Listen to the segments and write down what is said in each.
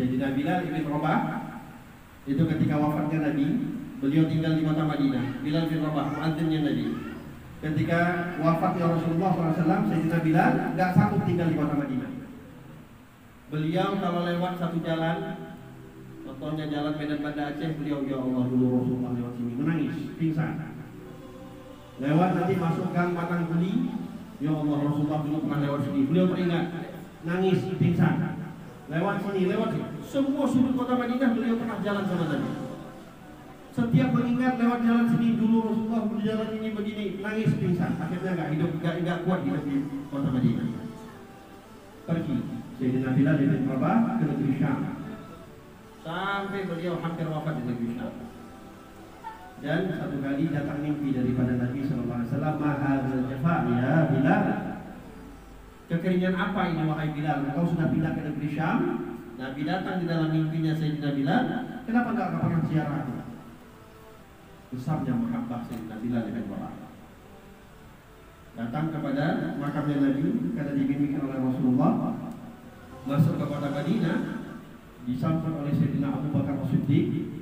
Sayyidina Bilal bin Rabah itu ketika wafatnya Nabi, beliau tinggal di kota Madinah. Bilal bin Rabah, muadzinnya Nabi. Ketika wafatnya Rasulullah SAW, Sayyidina Bilal nggak sanggup tinggal di kota Madinah. Beliau kalau lewat satu jalan, contohnya jalan Medan Banda Aceh, beliau ya Allah dulu Rasulullah lewat sini, menangis, pingsan. Lewat nanti masuk gang Matang Kuli, ya Allah Rasulullah dulu pernah lewat sini, beliau teringat, nangis, pingsan. Lewat sini, semua sudut kota Madinah beliau pernah jalan sama Nabi. Setiap mengingat lewat jalan sini dulu Rasulullah berjalan ini begini, nangis, pingsan. Akhirnya nggak kuat hidup di kota Madinah. Pergi Sayyidina Bilal bin Rabah ke negeri Syam, sampai beliau hampir wafat di negeri Syam. Dan satu kali datang mimpi daripada Nabi SAW, mahadzal jafa ya Bilal, kekeringan apa ini wahai Bilal, engkau sudah pindah ke negeri Syam. Nabi datang di dalam mimpinya Sayyidina Bilal, kenapa enggak pernah ziarah? Besarnya mahabbah Sayyidina Bilal bin Rabah. Datang kepada makamnya Nabi karena dimimpikan oleh Rasulullah. Masuk ke kota Madinah, disambut oleh Sayyidina Abu Bakar As-Siddiq.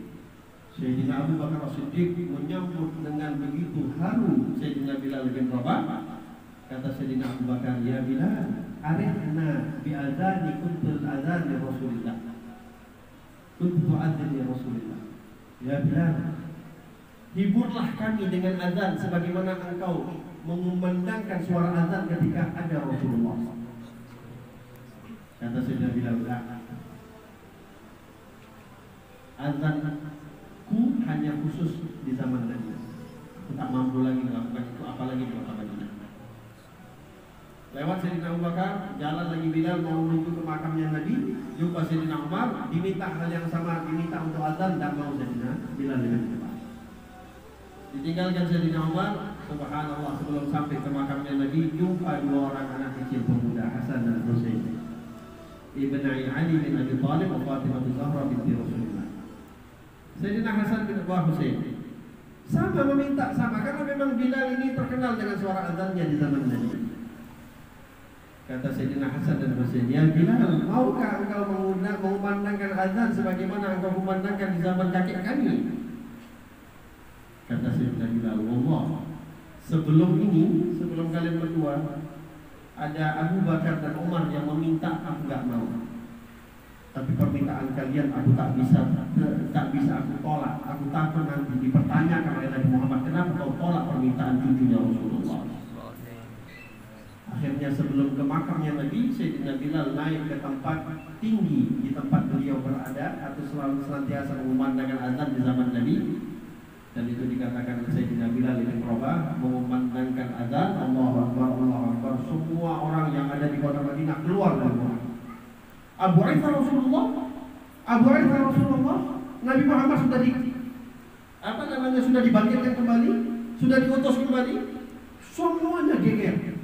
Sayyidina Abu Bakar As-Siddiq menyambut dengan begitu haru Sayyidina Bilal bin Rabah. Kata Sayyidina Abu Bakar, ya Bilal, arihna bi azani kuntul azan ya Rasulullah. Kuntu azan ya Rasulullah. Ya Bilal, hiburlah kami dengan azan sebagaimana engkau mengumandangkan suara azan ketika ada Rasulullah. Kata Sayyidina Bilal, azanku hanya khusus di zaman Nabi. Aku tak mampu lagi melakukan itu, apalagi di kota Madinah. Lewat Sayyidina Abu Bakar, jalan lagi Bilal mau menuju ke makamnya Nabi, jumpa Sayyidina Umar, diminta hal yang sama, diminta untuk azan, dan mau Sayyidina Bilal dengan cepat. Ditinggalkan Sayyidina Umar, subhanallah, sebelum sampai ke makamnya Nabi, jumpa dua orang anak kecil pemuda, Hasan dan Husain, Ibn Ali bin Abi Thalib wa Fatimah Zahra binti Rasulullah. Sayyidina Hasan bin Abu Husain sama meminta sama, karena memang Bilal ini terkenal dengan suara azannya di zaman Nabi. Kata Sayyidina Hasan dan Husain, ya Bilal, maukah engkau mengumandangkan azan sebagaimana engkau mengumandangkan di zaman kakek kami? Kata Sayyidina Bilal, wallah, sebelum kalian berdua, ada Abu Bakar dan Umar yang meminta, aku nggak mau. Tapi permintaan kalian aku tak bisa aku tolak. Aku takut nanti dipertanyakan oleh Nabi Muhammad, kenapa kau tolak permintaan cucunya Rasulullah. Akhirnya sebelum ke makamnya Nabi, Sayyidina Bilal naik ke tempat tinggi di tempat beliau berada, atau selalu senantiasa mengumandangkan azan di zaman Nabi. Dan itu dikatakan Sayyidina Bilal bin Rabah mengumandangkan azan, Allahu Akbar, Allahu Akbar. Semua orang yang ada di kota Madinah keluar dari rumah. Abu Aisyah Rasulullah, Nabi Muhammad sudah sudah dibangkitkan kembali, sudah diutus kembali. Semuanya geger.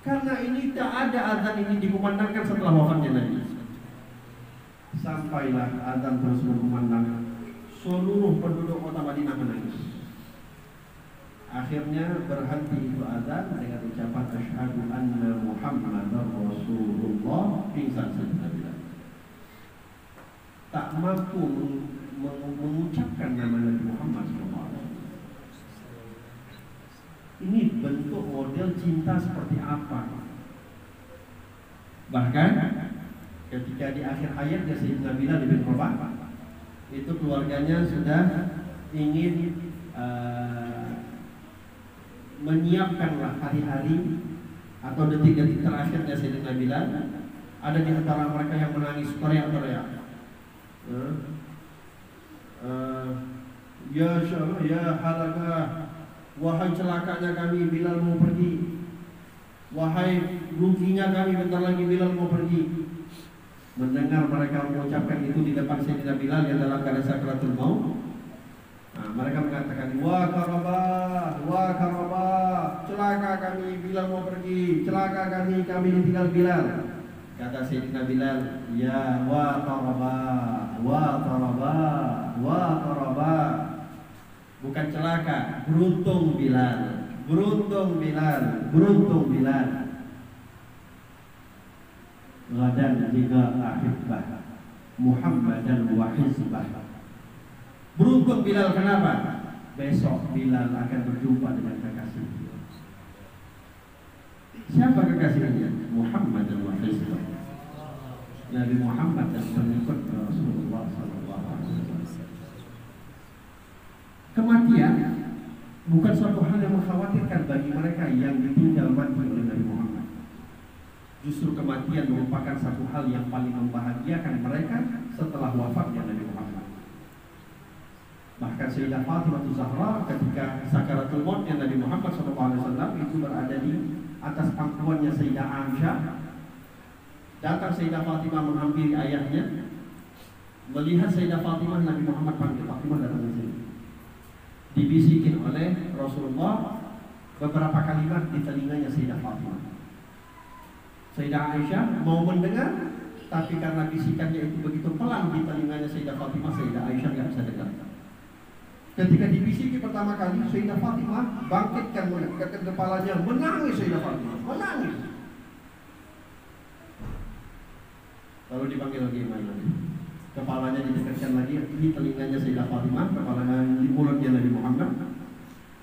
Karena ini tak ada azan ini dikumandangkan setelah wafatnya Nabi. Sampailah azan terus berkumandang. Seluruh penduduk kota Madinah menangis. Akhirnya berhenti itu azan dengan ucapan asyhadu anna Muhammadar Rasulullah, pingsan Sayyidina Bilal. Tak mampu mengucapkan nama Nabi Muhammad SAW. Ini bentuk model cinta seperti apa? Bahkan ketika di akhir hayatnya Sayyidina Bilal bin Rabah, itu keluarganya sudah ingin menyiapkanlah hari-hari atau detik-detik terakhirnya Sayyidina Bilal. Ada di antara mereka yang menangis teriak-teriak, ya halakah, wahai celakanya kami, Bilal mau pergi. Wahai ruginya kami, bentar lagi Bilal mau pergi. Mendengar mereka mengucapkan itu di depan Sayyidina Bilal yang dalam keadaan sakratul maut, mereka mengatakan, wah karabah, celaka kami, Bilal mau pergi, celaka kami ditinggal Bilal. Kata Sayyidina Bilal, ya wa karabah, bukan celaka, beruntung Bilal. Gadan juga ahibbah, Muhammadan wa hizbah. Beruntung Bilal, kenapa? Besok Bilal akan berjumpa dengan kekasih. Siapa kekasihnya? Muhammad dan Hizbah. Nabi Muhammad dan pengikut Rasulullah SAW. Kematian bukan suatu hal yang mengkhawatirkan bagi mereka yang ditinggal mati oleh Nabi Muhammad. Justru kematian merupakan satu hal yang paling membahagiakan mereka setelah wafatnya Nabi Muhammad. Bahkan Sayyidah Fatimah Zahra ketika sakaratul mautnya Nabi Muhammad SAW itu berada di atas pangkuannya Sayyidah Aisyah. Datang Sayyidah Fatimah menghampiri ayahnya. Melihat Sayyidah Fatimah, Nabi Muhammad panggil Fatimah, datang ke sini. Dibisikin oleh Rasulullah beberapa kalimat di telinganya Sayyidah Fatimah. Sayyidah Aisyah mau mendengar, tapi karena bisikannya itu begitu pelan di telinganya Sayyidah Fatimah, Sayyidah Aisyah nggak bisa dengar. Ketika dibisiki pertama kali, Sayyidah Fatimah bangkitkan mengangkat kepalanya, menangis Sayyidah Fatimah, menangis. Lalu dipanggil lagi lagi. Kepalanya didekatkan lagi di telinganya Sayyidah Fatimah, kepalanya di mulutnya Nabi Muhammad.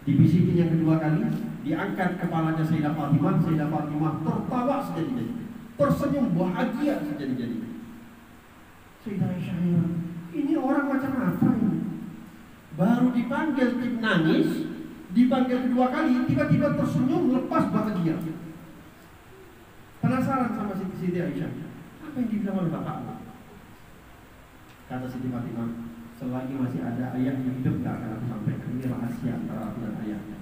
Dibisikin yang kedua kali, diangkat kepalanya Sayyidah Fatimah, Sayyidah Fatimah tertawa sejadi-jadi, tersenyum bahagia sejadi-jadi. Sayyidah Aisyah, ini orang macam apa ini? Baru dipanggil nangis, dipanggil kedua kali, tiba-tiba tersenyum, lepas bahagia. Penasaran sama Siti Aisyah, apa yang dibilang oleh bapak? Kata Siti Fatimah, selagi masih ada ayah yang hidup gak akan aku sampaikan. Ini rahasia antara aku dan ayahnya.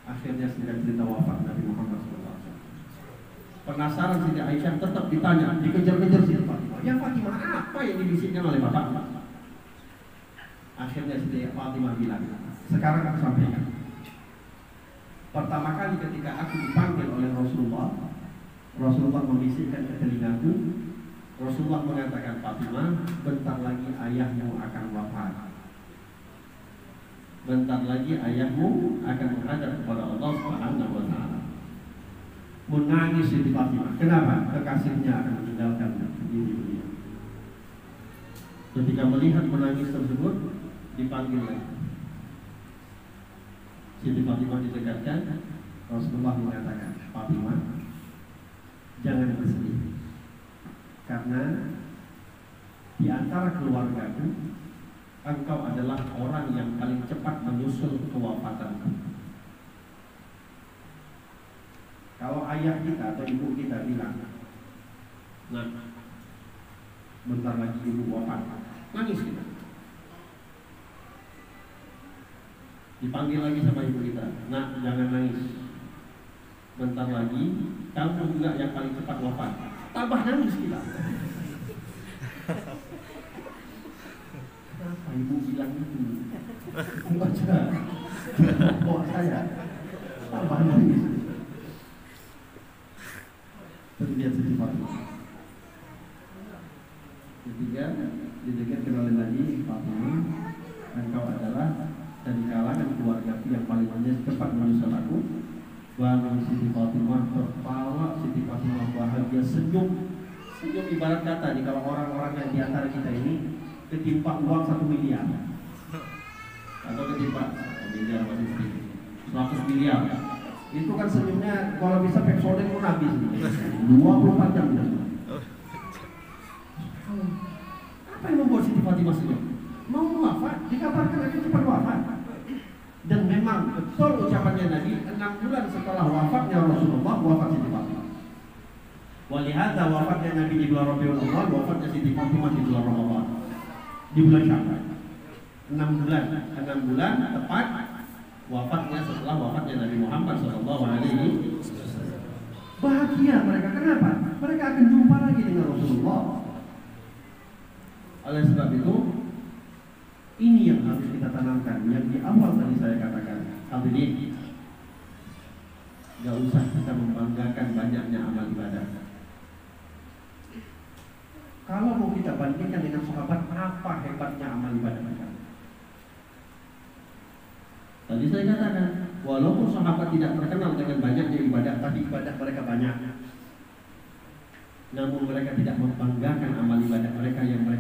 Akhirnya cerita wafat Nabi Muhammad SAW. Penasaran Siti Aisyah, tetap ditanya, dikejar-kejar Siti Fatimah. Ya Fatimah, apa yang dibisikkan oleh bapak? Akhirnya Siti Fatimah bilang, sekarang aku sampaikan. Pertama kali ketika aku dipanggil oleh Rasulullah, Rasulullah membisikkan ke telingaku. Rasulullah mengatakan, Fatimah, bentar lagi ayahmu akan wafat. Bentar lagi ayahmu akan menghadap kepada Allah Subhanahu wa Ta'ala. Menangis Siti Fatimah. Kenapa? Kekasihnya akan meninggalkan diri beliau. Ketika melihat menangis tersebut, dipanggil lagi. Siti Fatimah didekatkan. Rasulullah mengatakan, Fatimah, jangan bersedih, karena di antara keluargaku, engkau adalah orang yang paling cepat menyusul kewafatanku. Kalau ayah kita atau ibu kita bilang, nah, bentar lagi ibu wafat, nangis kita. Dipanggil lagi sama ibu kita, nak, jangan nangis, bentar lagi kamu juga yang paling cepat wafat. Tambah nangis kita. Kenapa ibu bilang itu? Baca bawa saya, tambah nangis. Terlihat Siti Fatimah. Ketiga, didekatkan oleh Nabi, Fatimah, engkau adalah dari kalangan keluargaku yang paling cepat menyusul aku. Baru Siti Fatimah tertawa, Siti Fatimah bahagia, senyum. Senyum ibarat kata nih, kalau orang-orang yang diantara kita ini ketimpa uang 1 miliar atau ketimpa miliar masih sedikit 100 miliar, itu kan senyumnya kalau bisa Pepsodent pun habis 24 jam. Apa yang membuat Siti Fatimah senyum? Mau wafat, dikabarkan akan cepat wafat. Dan memang betul ucapannya Nabi, 6 bulan setelah wafatnya Rasulullah, wafat Siti Fatimah. Walihada wafatnya Nabi di bulan Rabiul Awal, wafatnya Siti Fatimah di bulan Ramadan, di bulan Syawal. 6 bulan tepat wafatnya setelah wafatnya Nabi Muhammad SAW. Bahagia mereka, kenapa? Mereka akan jumpa lagi dengan Rasulullah. Oleh sebab itu, ini yang harus kita tanamkan. Yang di awal tadi saya katakan, hadirin, gak usah kita membanggakan banyaknya amal ibadah. Kalau mau kita bandingkan dengan sahabat, apa hebatnya amal ibadah mereka? Tadi saya katakan, walaupun sahabat tidak terkenal dengan banyaknya ibadah, tapi ibadah mereka banyak. namun mereka tidak membanggakan amal ibadah mereka yang mereka